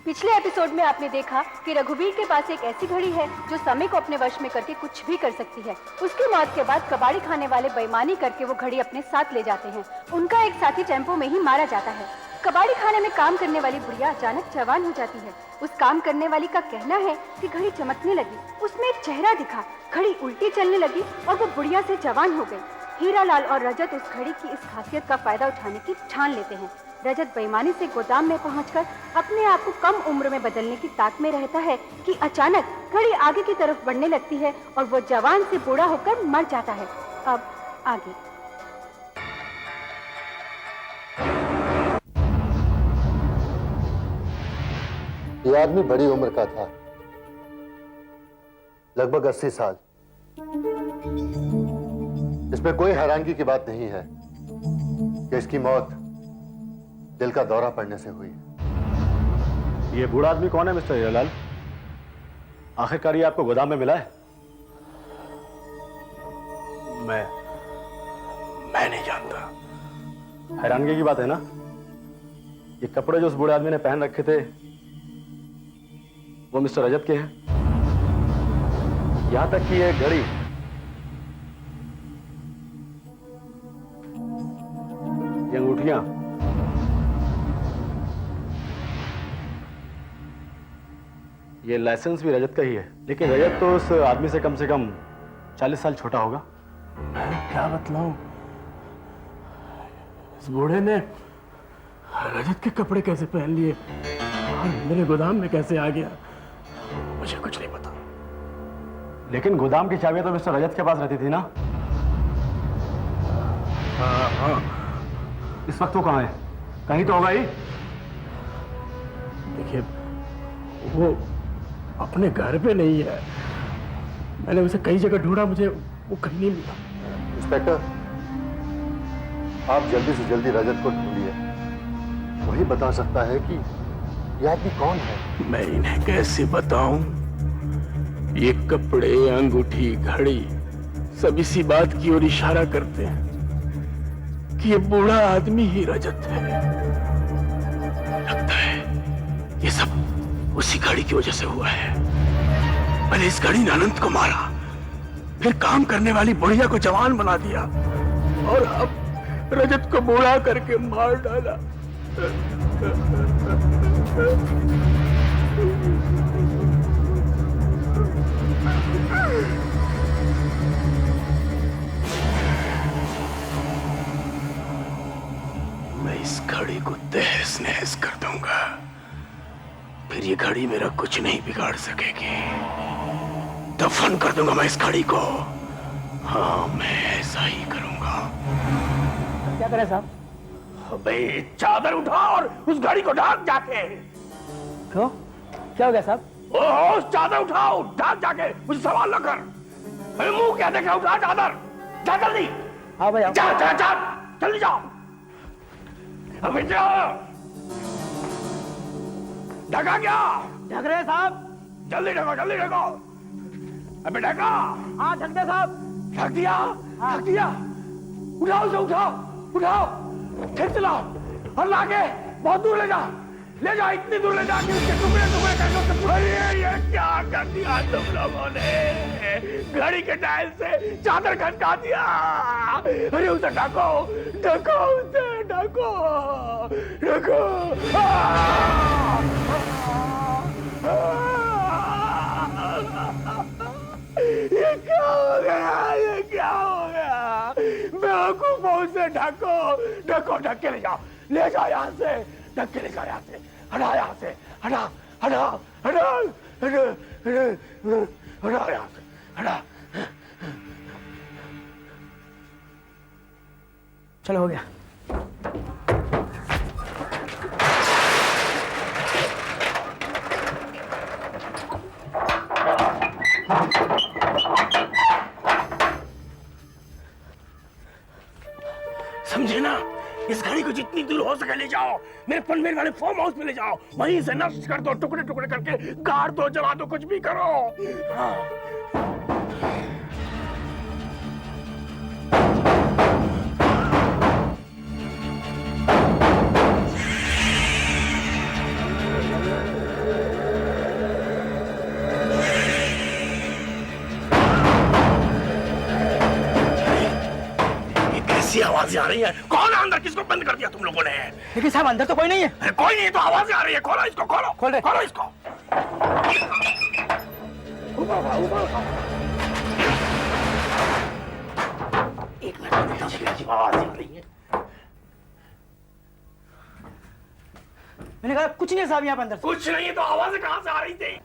पिछले एपिसोड में आपने देखा कि रघुवीर के पास एक ऐसी घड़ी है जो समय को अपने वश में करके कुछ भी कर सकती है। उसकी मौत के बाद कबाड़ी खाने वाले बेईमानी करके वो घड़ी अपने साथ ले जाते हैं। उनका एक साथी टेम्पो में ही मारा जाता है। कबाड़ी खाने में काम करने वाली बुढ़िया अचानक जवान हो जाती है। उस काम करने वाली का कहना है कि घड़ी चमकने लगी, उसमें एक चेहरा दिखा, घड़ी उल्टी चलने लगी और वो बुढ़िया से जवान हो गई। हीरालाल और रजत उस घड़ी की इस खासियत का फायदा उठाने की ठान लेते हैं। रजत बेईमानी से गोदाम में पहुंचकर अपने आप को कम उम्र में बदलने की ताक में रहता है कि अचानक घड़ी आगे की तरफ बढ़ने लगती है और वो जवान से बूढ़ा होकर मर जाता है। अब आगे। ये आदमी बड़ी उम्र का था, लगभग 80 साल। इसमें कोई हैरानगी की बात नहीं है कि इसकी मौत दिल का दौरा पड़ने से हुई। ये बूढ़ा आदमी कौन है मिस्टर हीरालाल? आखिरकार ये आपको गोदाम में मिला है? मैं नहीं जानता। हैरानगी की बात है ना, ये कपड़े जो उस बूढ़े आदमी ने पहन रखे थे वो मिस्टर रजत के हैं। यहां तक कि ये घड़ी, ये अंगूठियां, ये लाइसेंस भी रजत का ही है। लेकिन रजत तो उस आदमी से कम 40 साल छोटा होगा। मैं क्या बतलाऊं? इस बूढ़े ने रजत के कपड़े कैसे पहन लिए और मेरे गोदाम में कैसे आ गया, मुझे कुछ नहीं पता। लेकिन गोदाम की चाबियां तो मिस्टर रजत के पास रहती थी ना? हाँ। इस वक्त वो कहाँ है? कहीं तो होगा ही। देखिए, वो अपने घर पे नहीं है। मैंने उसे कई जगह ढूंढा, मुझे वो कहीं नहीं मिला। इंस्पेक्टर, आप जल्दी से जल्दी रजत को ढूंढिए। वही बता सकता है कि यह आदमी कौन है। मैं इन्हें कैसे बताऊं? ये कपड़े, अंगूठी, घड़ी सब इसी बात की ओर इशारा करते हैं कि ये बूढ़ा आदमी ही रजत है। लगता है ये सब उसी घड़ी की वजह से हुआ है। पहले इस घड़ी ने अनंत को मारा, फिर काम करने वाली बुढ़िया को जवान बना दिया और अब रजत को बूढ़ा करके मार डाला। मैं इस घड़ी को तहस नहस कर दूंगा, फिर ये घड़ी मेरा कुछ नहीं बिगाड़ सकेगी। दफन कर दूंगा मैं इस घड़ी को। हाँ, मैं ऐसा ही करूंगा। क्या करें साहब? अबे चादर उठा और उस घड़ी को ढाक जाके। क्यों? क्या हो गया साहब? ओह, उस चादर उठाओ, ढाक जाके, मुझे सवाल न कर। मेरे मुंह क्या देख रहा? उठा चादर, जा जल्दी। हाँ भैया। जा जा जा, जल्दी जाओ। अबे जाओ। ढका क्या? ढक रहे साहब। जल्दी ढको, जल्दी ढको। अबे ढका। हाँ ढक दे साहब। ढक दिया, ढक दिया। उठाओ उसे, उठाओ, उठाओ, ठीक चलाओ और लाके बहुत दूर ले जा, ले जा, इतनी दूर ले जा कि उसके टुकड़े टुकड़े कर दो। अरे ये क्या कर दिया तुम लोगों ने? घड़ी के डायल से चादर खनका दिया। अरे उसे ढको, ढको उसे, ढको, ढको। ये क्या हो गया? ये क्या हो गया? बेवकूफों से ढको, ढको, ढक के ले जाओ, ले जाओ यहाँ से, ढक के ले जाओ यहाँ से, हटा यहाँ से, हटा, हटा, हटा, हटा, हटा यहाँ से, हटा। चलो हो गया। समझे ना? इस घड़ी को जितनी दूर हो सके ले जाओ, मेरे पनवेल वाले फार्म हाउस में ले जाओ, वहीं से नष्ट कर दो, टुकड़े टुकड़े करके गाड़ दो, जला दो, कुछ भी करो। हाँ। आवाजें आ रही है। कौन है अंदर? किसको बंद कर दिया तुम लोगों ने? लेकिन साहब अंदर तो कोई नहीं है। अरे कोई नहीं तो आवाजें आ रही है। खोलो इसको, खोलो खोल रहे। खोलो इसको। एक मिनट, अजीब आवाजें आ रही है। मैंने कहा कुछ नहीं है साहब यहाँ पे अंदर से। कुछ नहीं है तो आवाजें कहाँ से आ रही थी?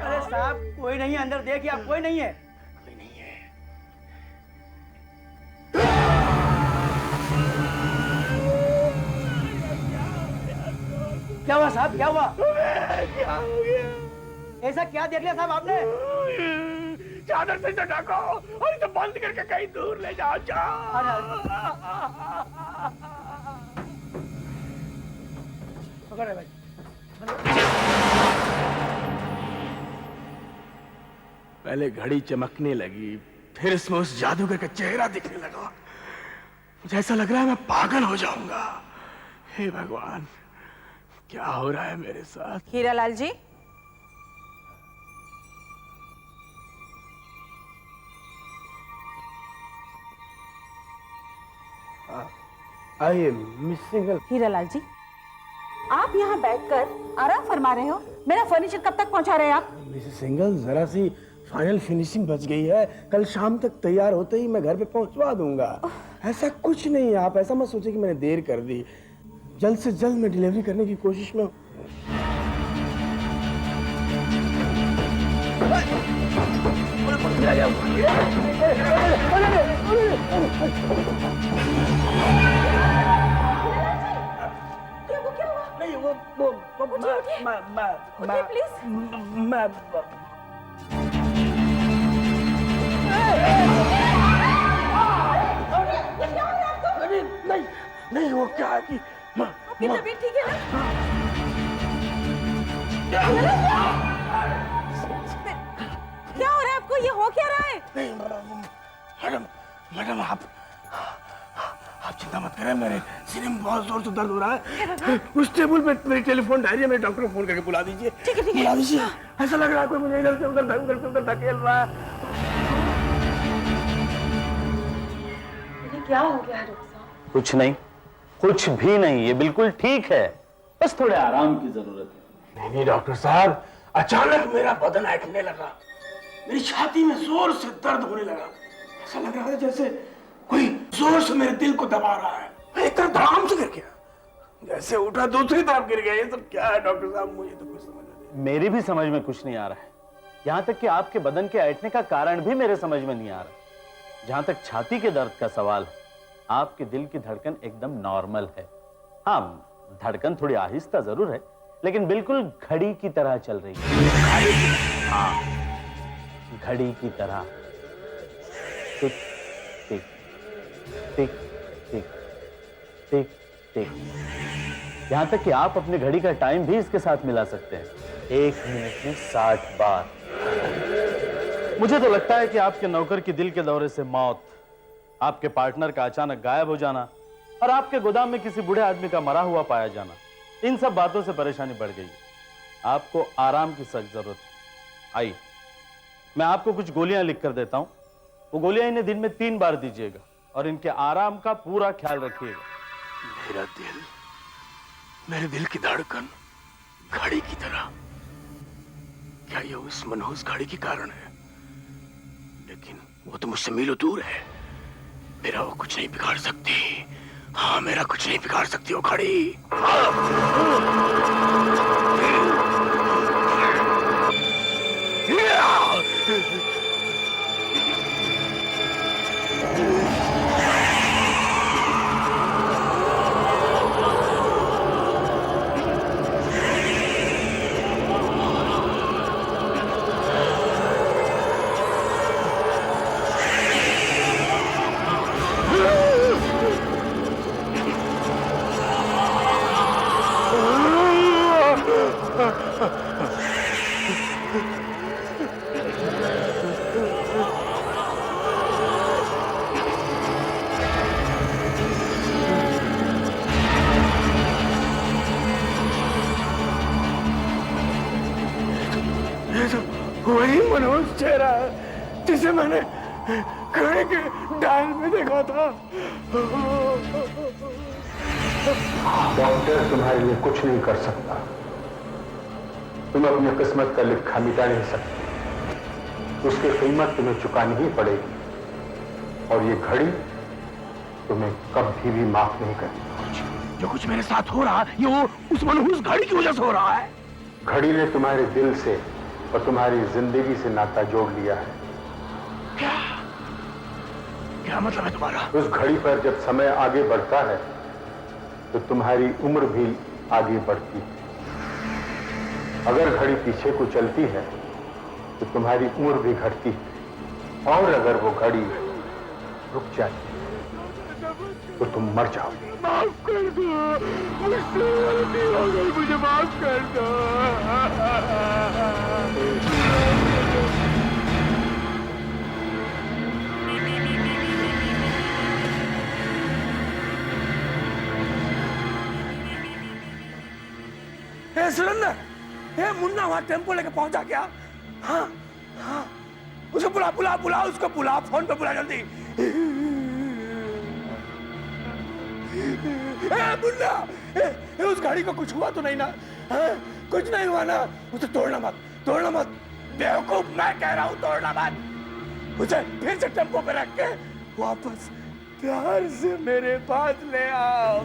अरे साहब कोई नहीं है अंदर, देखिए आप, कोई नहीं है। कोई नहीं है। क्या हुआ साहब, क्या हुआ? क्या हो गया? ऐसा क्या देख लिया साहब आपने? चादर से ढको और इसे बंद करके कहीं दूर ले जाओ। पकड़ भाई। पहले घड़ी चमकने लगी, फिर इसमें उस जादूगर का चेहरा दिखने लगा। मुझे ऐसा लग रहा है मैं पागल हो जाऊंगा। हे भगवान, क्या हो रहा है मेरे साथ? हीरालाल जी, आई एम मिसिंग। हीरालाल जी, आप यहाँ बैठकर आराम फरमा रहे हो। मेरा फर्नीचर कब तक पहुँचा रहे हैं आप? मिसेस सिंगल, जरा सी फाइनल फिनिशिंग बच गई है। कल शाम तक तैयार होते ही मैं घर पे पहुंचवा दूंगा। ऐसा कुछ नहीं है, आप ऐसा मत सोचिए कि मैंने देर कर दी। जल्द से जल्द मैं डिलीवरी करने की कोशिश में हूं। नहीं वो उठिए, प्लीज। नहीं वो क्या है कि आपकी तबीयत ठीक है ना? क्या हो रहा है आपको? ये हो क्या रहा है? नहीं मैडम, मैडम आप चिंता मत करें। मेरे सीने में बहुत जोर से दर्द हो रहा है। उस टेबल पे मेरी टेलीफोन डायरी है, मेरे डॉक्टर को फोन करके बुला दीजिए। ठीक है, बुला दीजिए। ऐसा लग रहा है कोई मुझे इधर से उधर धकेल रहा है। ये क्या हो गया डॉक्टर साहब? कुछ नहीं, कुछ भी नहीं, ये बिल्कुल ठीक है, बस थोड़े आराम की जरूरत है। नहीं डॉक्टर साहब, अचानक मेरा बदन ऐठने लगा। मेरी छाती में जोर से दर्द होने लगा। ऐसा लग रहा है जैसे कोई जोर से मेरे दिल को दबा रहा है। मैं एक तरफ धड़ाम से गिर गया, जैसे उठा दूसरी तरफ गिर गया। ये सब क्या है डॉक्टर साहब? मुझे तो कुछ समझ नहीं। मेरी भी समझ में कुछ नहीं आ रहा है। यहां तक कि आपके बदन के ऐंठने का कारण भी मेरे समझ में नहीं आ रहा। जहां तक छाती के दर्द का सवाल है, आपके दिल की धड़कन एकदम नॉर्मल है। हाँ, धड़कन थोड़ी आहिस्ता जरूर है, लेकिन बिल्कुल घड़ी की तरह चल रही है। हाँ, घड़ी की तरह। टिक टिक टिक टिक टिक टिक। यहां तक कि आप अपनी घड़ी का टाइम भी इसके साथ मिला सकते हैं। 1 मिनट में 60 बार। मुझे तो लगता है कि आपके नौकर की दिल के दौरे से मौत, आपके पार्टनर का अचानक गायब हो जाना और आपके गोदाम में किसी बूढ़े आदमी का मरा हुआ पाया जाना, इन सब बातों से परेशानी बढ़ गई। आपको आराम की सख्त जरूरत है। आइए, मैं आपको कुछ गोलियां लिख कर देता हूं। वो गोलियां इन्हें दिन में 3 बार दीजिएगा और इनके आराम का पूरा ख्याल रखिएगा। मेरे दिल की धड़कन घड़ी की तरह। क्या ये उस मनहूस घड़ी के कारण है? लेकिन वो तो मुझसे मीलों दूर है। मेरा वो कुछ नहीं बिगाड़ सकती। हाँ, मेरा कुछ नहीं बिगाड़ सकती वो घड़ी। वही मनोज चेहरा है जिसे मैंने घड़ी के डायल में देखा था। डॉक्टर तुम्हारे लिए कुछ नहीं कर सकता। तुम अपनी किस्मत का लिखा मिटा नहीं सकते। उसकी कीमत तुम्हें चुकानी ही पड़ेगी, और ये घड़ी तुम्हें कभी भी माफ नहीं करेगी। जो कुछ मेरे साथ हो रहा है ये वो उस मनहूस घड़ी की वजह से हो रहा है। घड़ी ने तुम्हारे दिल से और तुम्हारी जिंदगी से नाता जोड़ लिया है। क्या मतलब है तुम्हारा? उस घड़ी पर जब समय आगे बढ़ता है तो तुम्हारी उम्र भी आगे बढ़ती है। अगर घड़ी पीछे को चलती है तो तुम्हारी उम्र भी घटती है, और अगर वो घड़ी रुक जाती है तो तुम मर जाओगे। माफ कर दो, मुझसे गलती हो गई, मुझे माफ कर दो। सुरेंद्र, ये मुन्ना वहां टेम्पो लेके पहुंचा क्या? हाँ हाँ, उसे बुला बुला बुला, उसको बुला, फोन पे बुला जल्दी। मुन्ना, उस गाड़ी को कुछ हुआ तो नहीं ना? कुछ नहीं हुआ ना? उसे तोड़ना मत, तोड़ना मत। बेवकूफ, मैं कह रहा हूँ तोड़ना मत। उसे फिर से टेम्पो पे रख के वापस प्यार से मेरे पास ले आओ।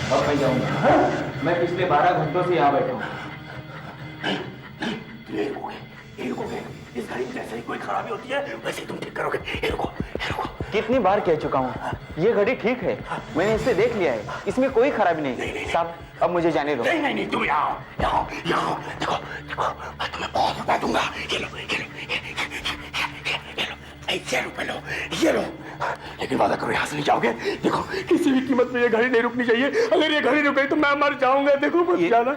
अब मैं जाऊंगा। मैं पिछले 12 घंटों से यहाँ बैठा हूँ। ये रुकोगे। इस गाड़ी में जैसे ही कोई खराबी होती है वैसे ही तुम ठीक करोगे। ये रुको। कितनी बार कह चुका हूँ ये घड़ी ठीक है, मैंने इसे देख लिया है, इसमें कोई खराबी नहीं। साहब अब मुझे जाने दो। नहीं, तुम यहाँ देखो, मैं तुम्हें बहुत रुपया दूंगा। ये लो, ये लो। लेकिन वादा करो यहाँ से नहीं जाओगे। देखो, किसी भी कीमत पे ये घड़ी नहीं रुकनी चाहिए। अगर ये घड़ी रुक गई तो मैं मर जाऊंगा। देखो मत जाना।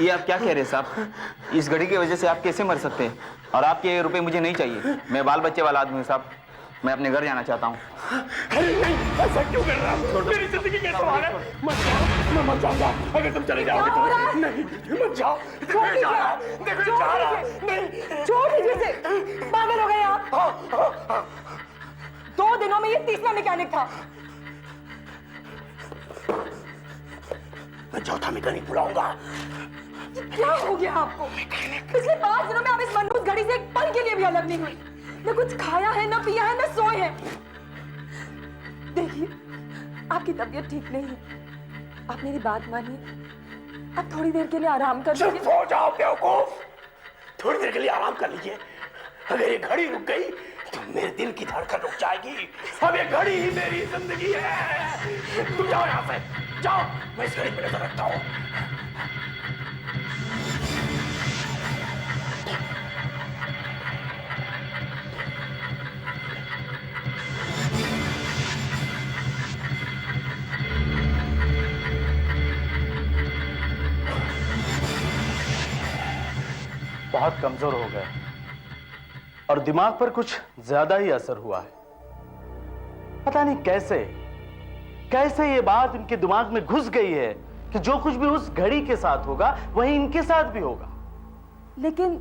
ये आप क्या कह रहे हैं साहब? इस घड़ी की वजह से आप कैसे मर सकते हैं? और आपके ये रुपए मुझे नहीं चाहिए। मैं बाल बच्चे वाला आदमी हूँ साहब, मैं अपने घर जाना चाहता हूँ। अरे नहीं, ऐसा क्यों कर रहा हूँ? मेरी जिंदगी का सवाल है। मत जाओ, मैं मर जाऊंगा अगर तुम चले जाओगे तो। नहीं, मत जाओ। देखो ये जा रहा। नहीं, छोड़ दीजिए इसे। पागल हो गए आप? 2 दिनों में ये 30वां मैकेनिक था। मैं चौथा मैकेनिक बुलाऊंगा। क्या हो गया आपको? पिछले 5 दिनों में आप इस मनहूस घड़ी से एक पल के लिए भी अलग नहीं हुई। न कुछ खाया है, न पिया है, न सोए हैं। देखिए, आपकी तबीयत ठीक नहीं है। आप मेरी बात मानिए। आप थोड़ी देर के लिए आराम कर लीजिए। चुप हो जाओ बेवकूफ। थोड़ी देर के लिए आराम कर लीजिए। अगर ये घड़ी रुक गई तो मेरे दिल की धड़कन रुक जाएगी। अब ये घड़ी ही मेरी जिंदगी है। तुम जाओ यहाँ से, जाओ। मैं इस घड़ी पे नजर रखता हूँ। बहुत कमजोर हो गए और दिमाग पर कुछ ज्यादा ही असर हुआ है। पता नहीं कैसे ये बात इनके दिमाग में घुस गई है कि जो कुछ भी उस घड़ी के साथ होगा वही इनके साथ भी होगा। लेकिन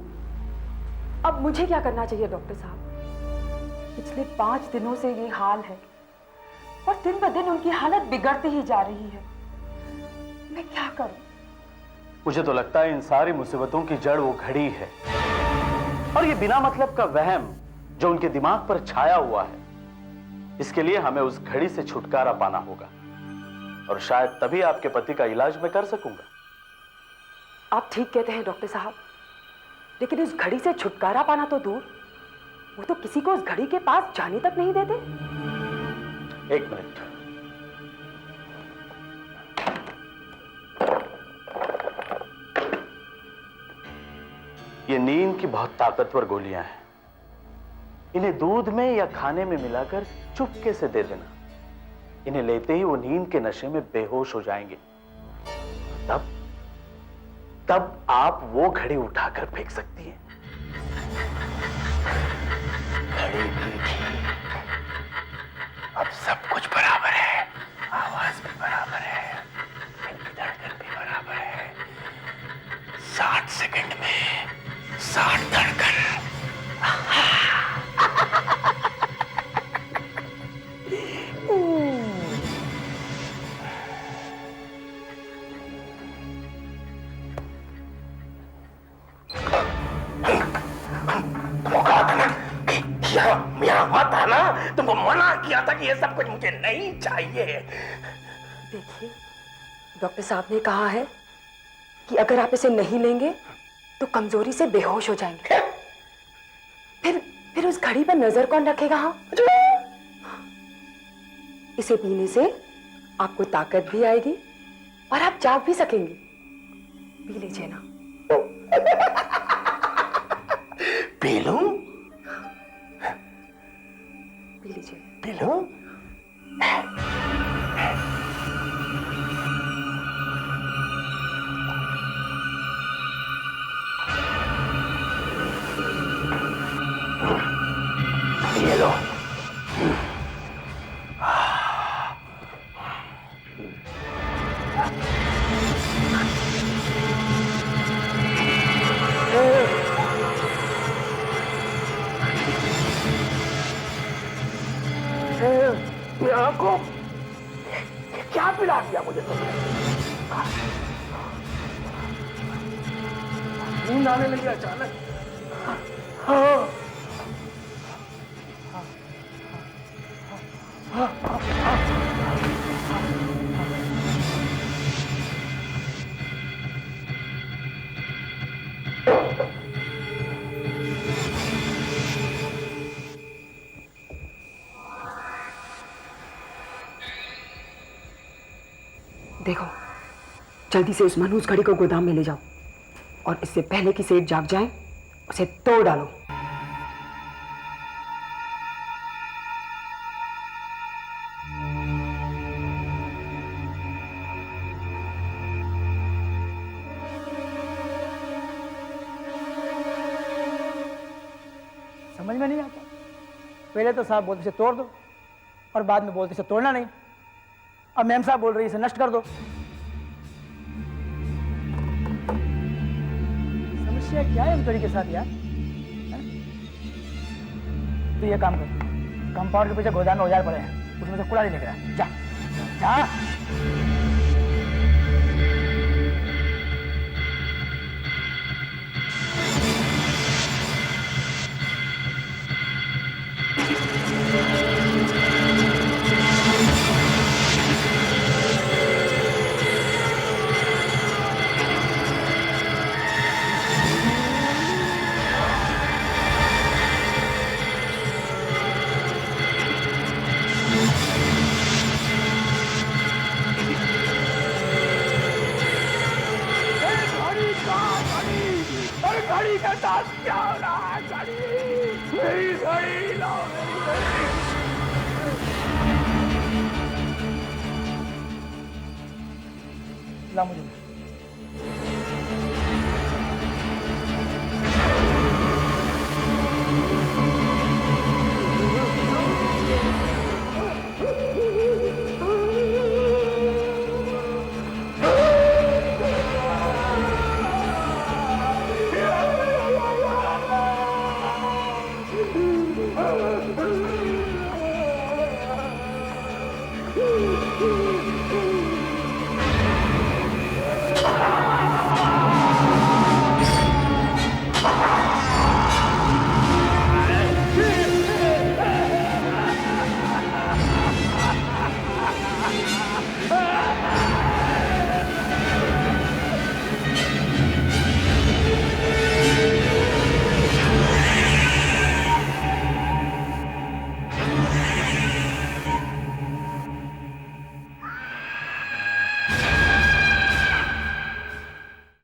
अब मुझे क्या करना चाहिए डॉक्टर साहब? पिछले 5 दिनों से ये हाल है और दिन ब दिन उनकी हालत बिगड़ती ही जा रही है। मैं क्या करूं? मुझे तो लगता है इन सारी मुसीबतों की जड़ वो घड़ी है और ये बिना मतलब का वहम जो उनके दिमाग पर छाया हुआ है। इसके लिए हमें उस घड़ी से छुटकारा पाना होगा और शायद तभी आपके पति का इलाज मैं कर सकूंगा। आप ठीक कहते हैं डॉक्टर साहब, लेकिन इस घड़ी से छुटकारा पाना तो दूर, वो तो किसी को उस घड़ी के पास जाने तक नहीं देते। 1 मिनट। ये नींद की बहुत ताकतवर गोलियां हैं। इन्हें दूध में या खाने में मिलाकर चुपके से दे देना। इन्हें लेते ही वो नींद के नशे में बेहोश हो जाएंगे। तब आप वो घड़ी उठाकर फेंक सकती हैं। घड़ी भी ठीक, अब सब कुछ बराबर है, आवाज भी बराबर है, दिल की धड़कन भी बराबर है। 60 सेकंड में 60 धड़कन। यहाँ मत आना, तुमको मना किया था कि ये सब कुछ मुझे नहीं चाहिए। देखिए, डॉक्टर साहब ने कहा है कि अगर आप इसे नहीं लेंगे तो कमजोरी से बेहोश हो जाएंगे। फिर उस घड़ी पर नजर कौन रखेगा? हाँ, इसे पीने से आपको ताकत भी आएगी और आप जाग भी सकेंगे। पी लीजिए ना। पी लूं? पी लीजिए। पी लूं? ये लो। को क्या पिला दिया मुझे तुमने? नींद आने लगी अचानक। देखो, जल्दी से उस मनहूस घड़ी को गोदाम में ले जाओ और इससे पहले कि सेठ जाग जाए उसे तोड़ डालो। समझ में नहीं आता। पहले तो साहब बोलते इसे तोड़ दो और बाद में बोलते इसे तोड़ना नहीं। अब मैम साहब बोल रही है इसे नष्ट कर दो। समस्या क्या है इस घड़ी के साथ यार? तो ये काम कर, कंपाउंड के पीछे गोदाम में औजार पड़े हैं, उसमें से कुल्हाड़ी लेकर आ। जा जा। घड़ी का साथ क्या हो रहा है? घड़ी, मेरी घड़ी लाओ, मेरी घड़ी। ला मुझे।